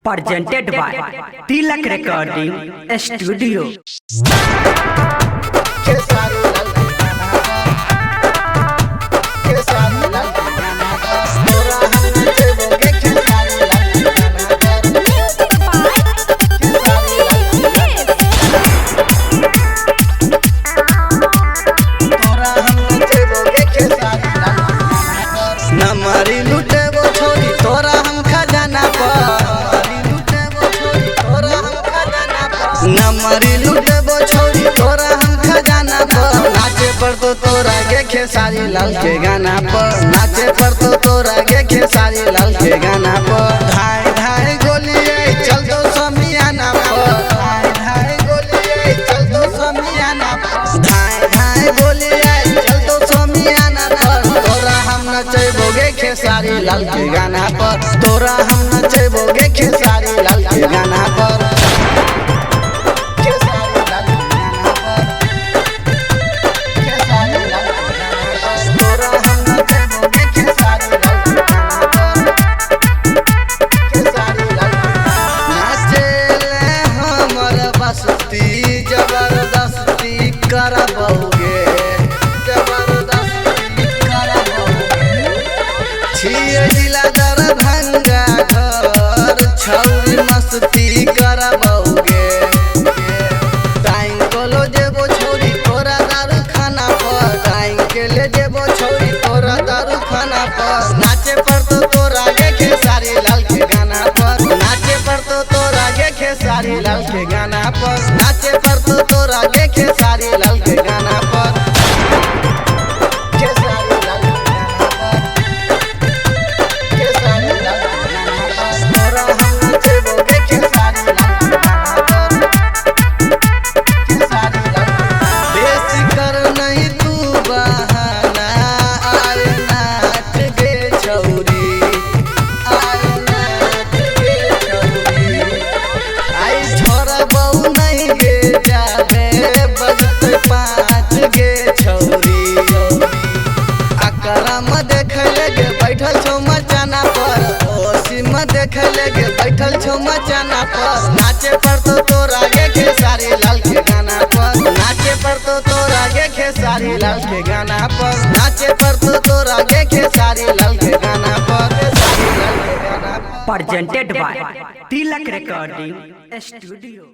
presented by Tilak Recording Studio. नमरी लुटे वो छोरी तोरा हम खजाना पर नमरी लुटे वो छोरी तोरा हम खजाना पर नाचे पर तो तोरा के खेसारी लाल के गाना पर नाचे पर तो तोरा के खेसारी लाल के गाना पर ढाई ढाई गोली चल दो समियाना पर ढाई ढाई गोली चल दो समियाना पर ढाई ढाई गोली चल दो समियाना पर तोरा हम नचैबोगे खेसारी लाल के गाना पर तोरा हम नचैबोगे खेसारी लाल के गाना पर जबरदस्ती करबोगे जबरदस्ती करबोगे छिए जिला दरभंगा घर छौरी मस्ती करबोगे टाइम को लो जेबो छोरी तोरा दारू खाना पर टाइम के ले जेबो छोरी तोरा दारू खाना पर नाचे पर तो तोरा के खेसारी लाल के गाना पर नाचे पर तो तोरा के खेसारी लाल के गाना पर नाचे पर तो तोरा के खेसारी लाल के गाना पर खेसारी लाल के गाना पर खेसारी लाल के गाना पर तोरा हम नचबोगे खेसारी लाल के गाना पर खेसारी लाल बेसी कर नहीं तू बहाना आए नाच गे छौरी आए नाच गे छौरी आई छोरा बहु नहीं गे जाबे बजते पाँच गे छौरी अकरा में देख लेगे बैठल छौ मचाना पर ओसी में देख लेगे बैठल छौ मचाना पर नाचे पर तो तोरा गे खेसारी लाल के गाना पर नाचे पर तो तोरा गे खेसारी लाल के गाना पर नाचे पर तो तोरा गे खेसारी लाल के गाना पर खेसारी लाल के गाना पर Presented by Tilak Recording Studio.